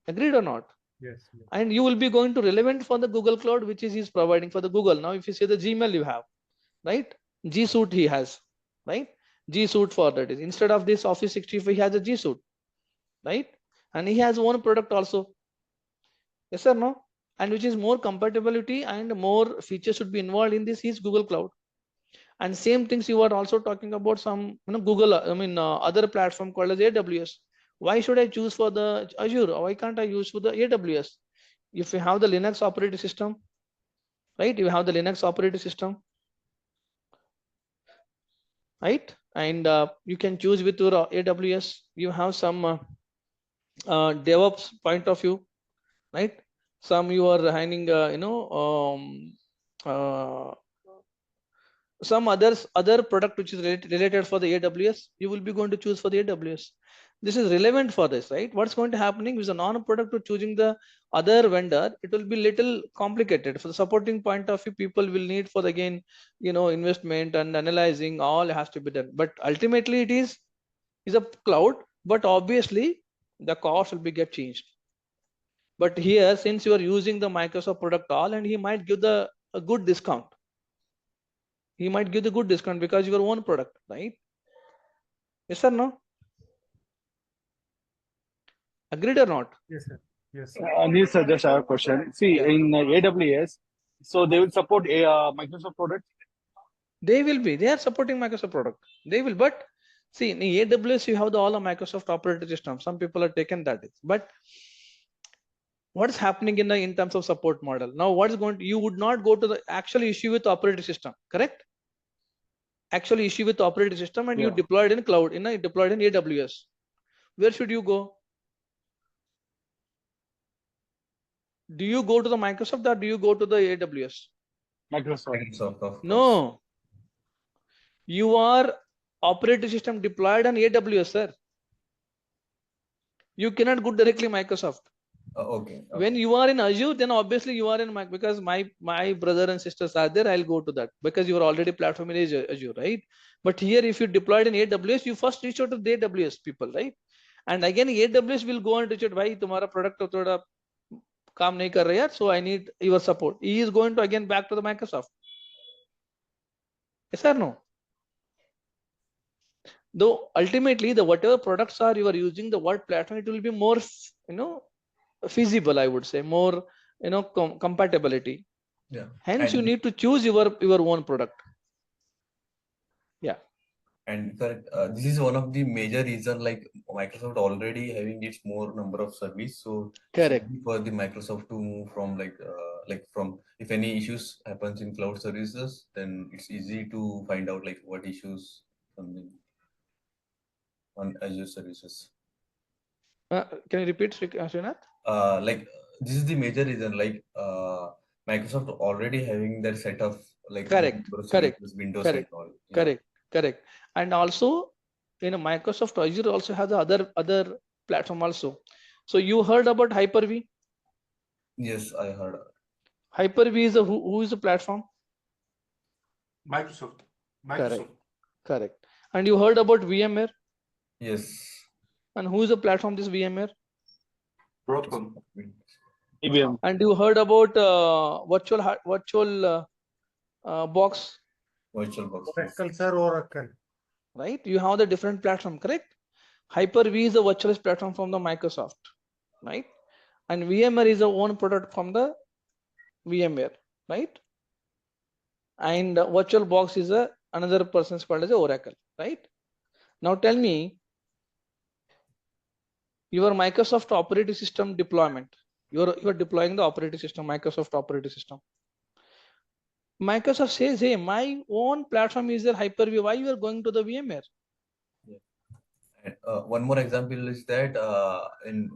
Agreed or not? Yes. Yes. And you will be going to relevant for the Google Cloud, which is providing for the Google. Now if you say the Gmail you have, right? G Suite he has, right? G Suite for that is instead of this Office 65 he has a G Suite, right? And he has one product also, yes or no? And which is more compatibility and more features should be involved in this is Google Cloud. And same things you are also talking about some Google, other platform called as AWS. Why should I choose for the Azure? Why can't I use for the AWS? If you have the Linux operating system, right? You have the Linux operating system, right? And you can choose with your AWS. You have some DevOps point of view, right? Some you are handing, uh, some other product which is related for the AWS. You will be going to choose for the AWS. this is relevant for this, right? What's going to happening is a non-product to choosing the other vendor, it will be little complicated. For the supporting point of view, people will need for again, investment and analyzing, all has to be done. But ultimately it is a cloud, but obviously the cost will be get changed. But here, since you are using the Microsoft product all, and he might give a good discount. He might give the good discount because your own product, right? Yes or no? Agreed or not? Yes, sir. Yes. Neil sir, just have a question. See, Yeah. in AWS, so they will support a Microsoft product. They will be. They are supporting Microsoft product. They will, but see in AWS you have all of Microsoft operating system. Some people are taken that is, but what is happening in terms of support model? Now, what is going to, you would not go to the actual issue with operating system, correct? Actual issue with operating system, and you Yeah. deployed in cloud, deployed in AWS. Where should you go? Do you go to the Microsoft or do you go to the AWS? Microsoft. Microsoft, of course. No, you are operating system deployed on AWS, sir. You cannot go directly Microsoft. Okay. When you are in Azure, then obviously you are in Mac, because my brother and sisters are there. I'll go to that because you are already platform in Azure, right? But here, if you deployed in AWS, you first reach out to the AWS people, right? And again, AWS will go and reach out, भाई तुम्हारा product तो थोड़ा काम नहीं कर रहा यार, so I need your support. He is going to again back to the Microsoft. Yes or no? Though ultimately, the whatever products are you are using, the what platform, it will be more, feasible, I would say, more, compatibility. Yeah. Hence, you And need to choose your own product. Yeah. and correct. This is one of the major reason, like Microsoft already having its more number of service, so it's Correct. easy for the Microsoft to move from like from, if any issues happens in cloud services, then it's easy to find out like what issues coming on Azure services. Can you repeat, Srinath? Like this is the major reason, like Microsoft already having their set of like Correct. number of Correct. services, Windows and Correct. all. Yeah. Correct. Correct. And also, Microsoft Azure also has the other platform also. So you heard about Hyper-V? Yes, I heard. Hyper-V is who is the platform? Microsoft. Correct. Correct. And you heard about VMware? Yes. And who is the platform this VMware? Broadcom. IBM. And you heard about virtual box, VirtualBox. Yes. Oracle, sir, Oracle. right? You have the different platform, correct? Hyper-V is the virtualized platform from the Microsoft, right? And VMware is a own product from the VMware, right? And VirtualBox is another person's called as a Oracle, right? Now tell me, your Microsoft operating system deployment. You're deploying the operating system, Microsoft operating system. Microsoft says, hey, my own platform is there, Hyper-V. Why you are going to the VMware? And, one more example is that in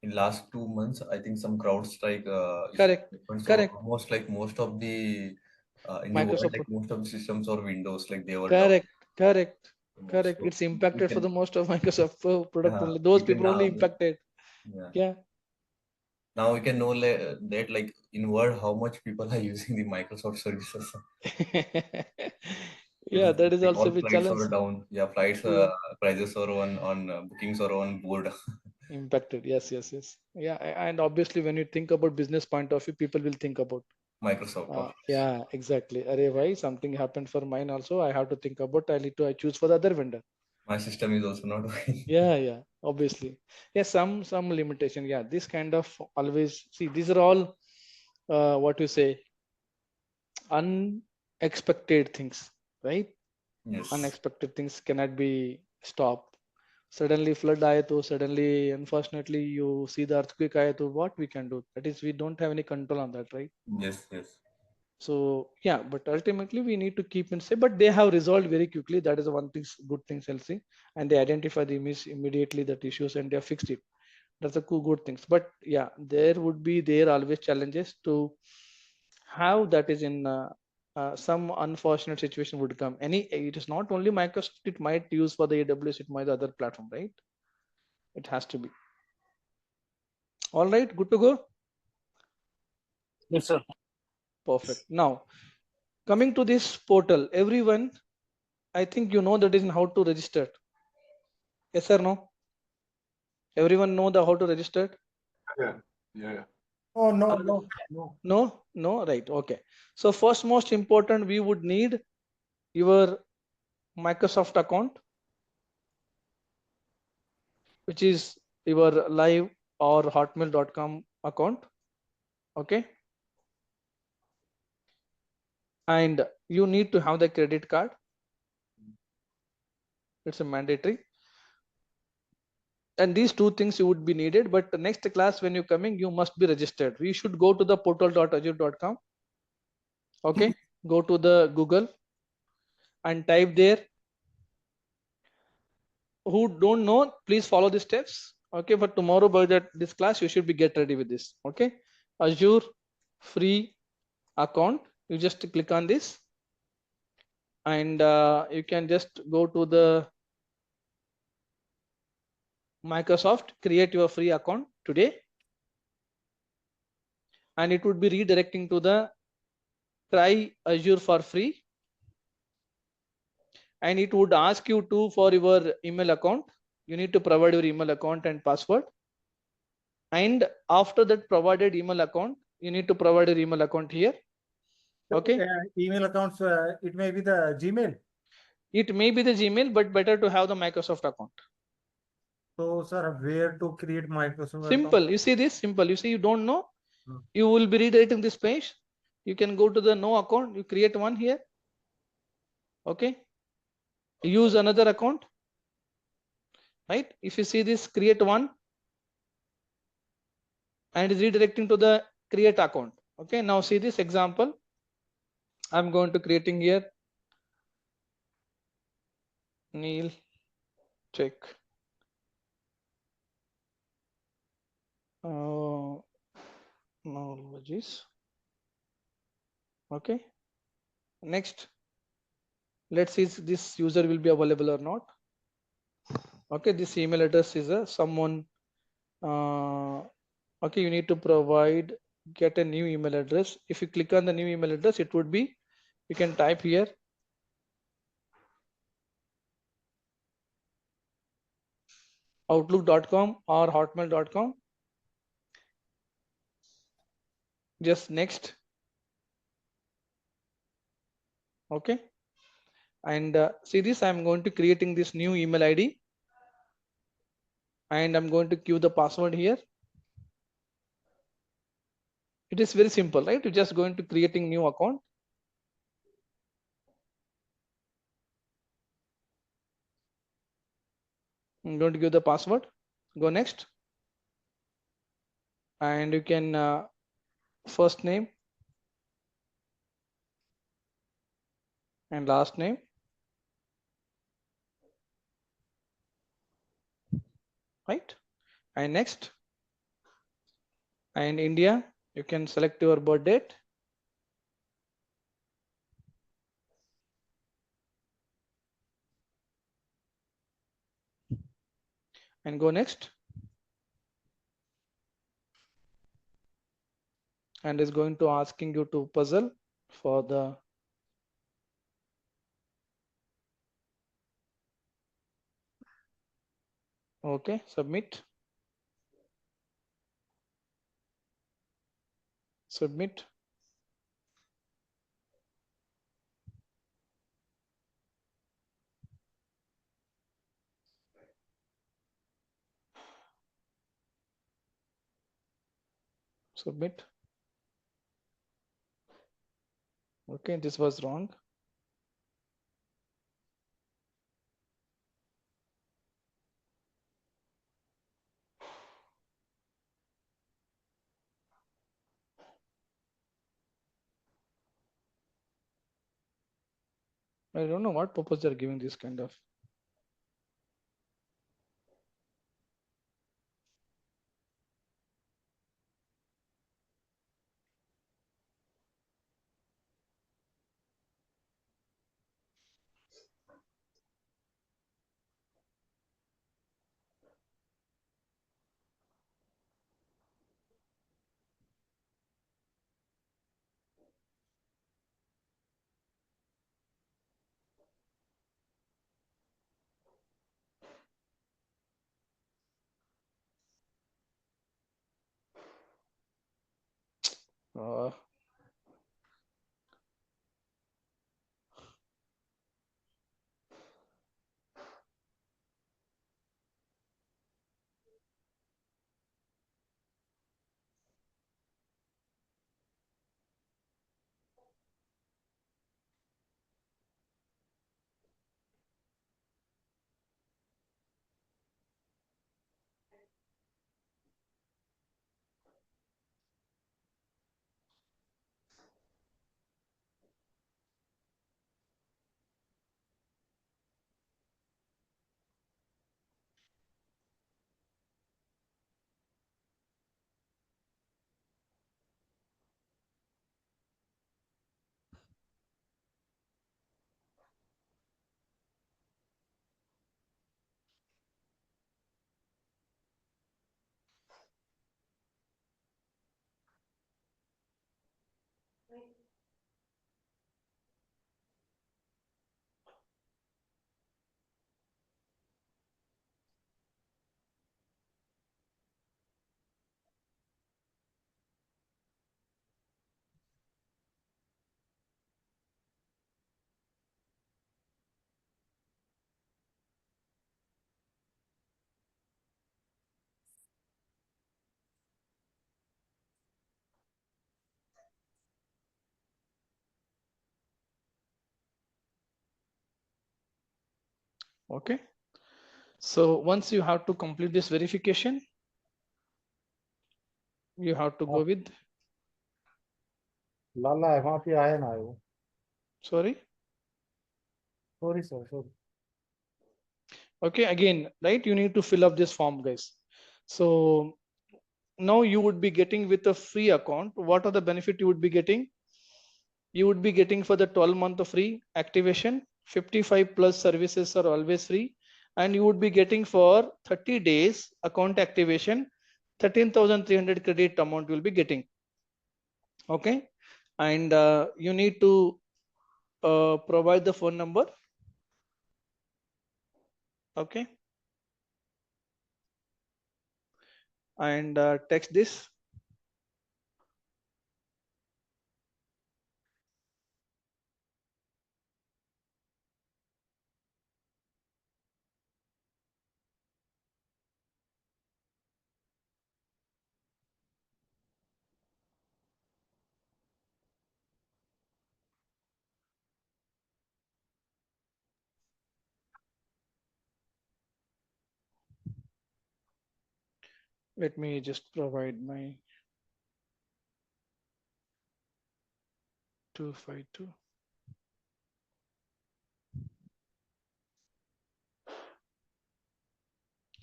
last 2 months, I think some CrowdStrike Correct. happened. So Correct. almost like most of the in the world, Microsoft. like most of the systems or Windows, like they were down. Correct. Correct. Correct. So It's we impacted for can, the most of Microsoft product only. Those we can people only now, impacted. yeah. Yeah. Now we can know that like in world how much people are using the Microsoft services. Yeah, that is Like also all a flights challenge. are down. Yeah, flights Yeah. prices are on bookings are on board. Impacted. Yes, yes, yes. Yeah. And obviously, when you think about business point of view, people will think about. Microsoft, of course. Yeah, exactly. Arey, why something happened for mine also? I have to think about. I choose for the other vendor. My system is also not working. Yeah, yeah. Obviously, yeah. Some limitation. Yeah, this kind of always see. These are all what you say, unexpected things, right? Yes. Unexpected things cannot be stopped. Suddenly flood आए तो suddenly unfortunately you see the earthquake आए तो what we can do? That is, we don't have any control on that, right? Yes, yes. So yeah, but ultimately we need to keep and say, but they have resolved very quickly. That is one thing, good thing, Chelsea, and they identify the immediately that issues and they have fixed it. That's a good things. But yeah, there would be always challenges to have that is in some unfortunate situation would come. It is not only Microsoft, it might use for the AWS, it might the other platform, right? It has to be. All right, good to go. Yes, sir. Perfect. Now, coming to this portal, everyone, I think you know that is how to register. Yes or no? Everyone know the how to register? Yeah. Yeah. Oh, no. No, right. Okay. So first, most important, we would need your Microsoft account, which is your live or hotmail.com account. Okay. And you need to have the credit card. It's a mandatory. And these two things you would be needed, but the next class when you're coming, you must be registered. We should go to the portal.azure.com. Okay. Go to the Google and type there. Who don't know, please follow the steps. Okay. But tomorrow by that this class, you should be get ready with this. Okay. Azure free account. You just click on this and you can just go to the Microsoft, create your free account today, and it would be redirecting to the try Azure for free, and it would ask you to for your email account. You need to provide your email account and password, and after that provided email account, you need to provide your email account here. Okay. Email accounts, it may be the Gmail. It may be the Gmail, but better to have the Microsoft account. So, sir, where to create Microsoft account? Simple. You see this? Simple. You see, you don't know. You will be redirecting this page. You can go to the no account. You create one here. Okay. Use another account. Right. If you see this, create one and is redirecting to the create account. Okay. Now see this example. I'm going to creating here. Neil check. Knowledges. Okay. Next. Let's see if this user will be available or not. Okay. This email address is a someone. Okay. You need to provide get a new email address. If you click on the new email address, it would be you can type here outlook.com or hotmail.com. Just next. Okay. And see this, I'm going to creating this new email ID and I'm going to give the password here. It is very simple, right? You're just going to creating new account. I'm going to give the password. Go next. And you can first name and last name. Right. And next. And India, you can select your birth date. And go next. And is going to asking you to puzzle for the okay, submit. Submit. Submit. Okay, this was wrong. I don't know what purpose they're giving this kind of. Okay. So once you have to complete this verification, you have to go with, लाला है वहाँ पे आया ना है वो sorry. Sorry sir sorry Okay, again, right, you need to fill up this form, guys. So now you would be getting with a free account. What are the benefit you would be getting? You would be getting for the 12-month of free activation, 55 plus services are always free, and you would be getting for 30 days account activation, 13,300 credit amount will be getting. Okay, and you need to provide the phone number. Okay, and text this. Let me just provide my 252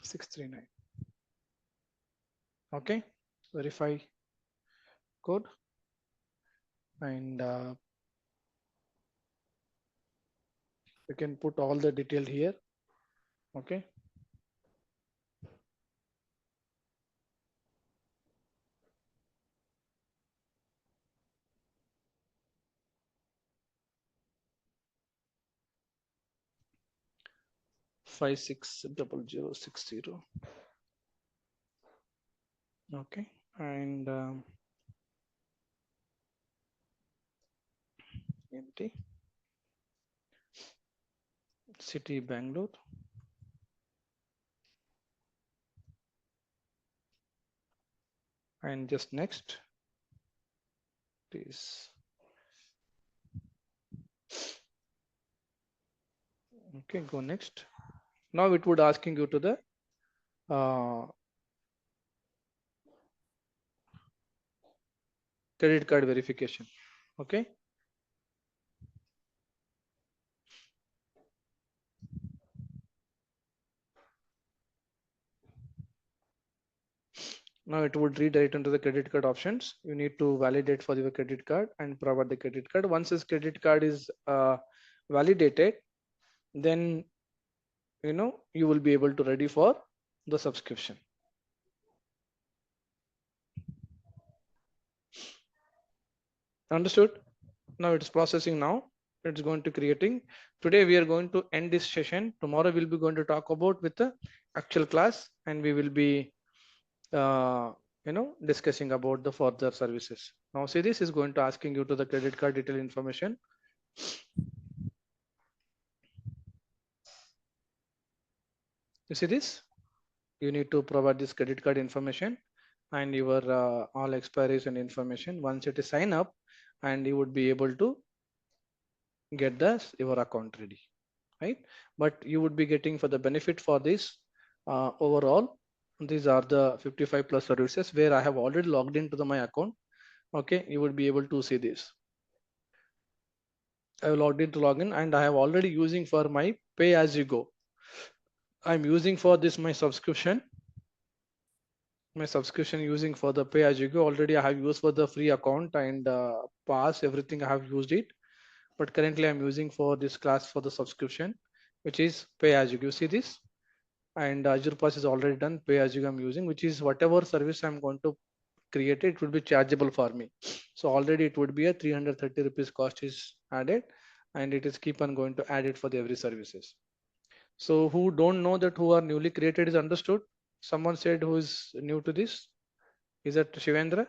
639. Okay, verify code, and you can put all the detail here. Okay, five six 0060. Okay, and empty city Bangalore, and just next, please. Okay, go next. Now it would asking you to the credit card verification. Okay, now it would redirect into the credit card options. You need to validate for your credit card and provide the credit card. Once this credit card is validated, then you will be able to ready for the subscription. Understood? Now it's processing. Now it's going to creating. Today we are going to end this session. Tomorrow we'll be going to talk about with the actual class, and we will be discussing about the further services. Now see, this is going to asking you to the credit card detail information. You see this? You need to provide this credit card information and your all expiries and information. Once it is sign up, and you would be able to get your account ready, right? But you would be getting for the benefit for this overall. These are the 55 plus services where I have already logged into my account. Okay, you would be able to see this. I have logged into login, and I have already using for my pay as you go. I'm using for this my subscription. My subscription using for the pay as you go. Already I have used for the free account and pass everything. I have used it, but currently I'm using for this class for the subscription, which is pay as you go. See this, and Azure Pass is already done. Pay as you go I'm using, which is whatever service I'm going to create, it will be chargeable for me. So already it would be a 330 rupees cost is added, and it is keep on going to add it for the every services. So who don't know that who are newly created is understood? Someone said who is new to this? Is that Shivendra?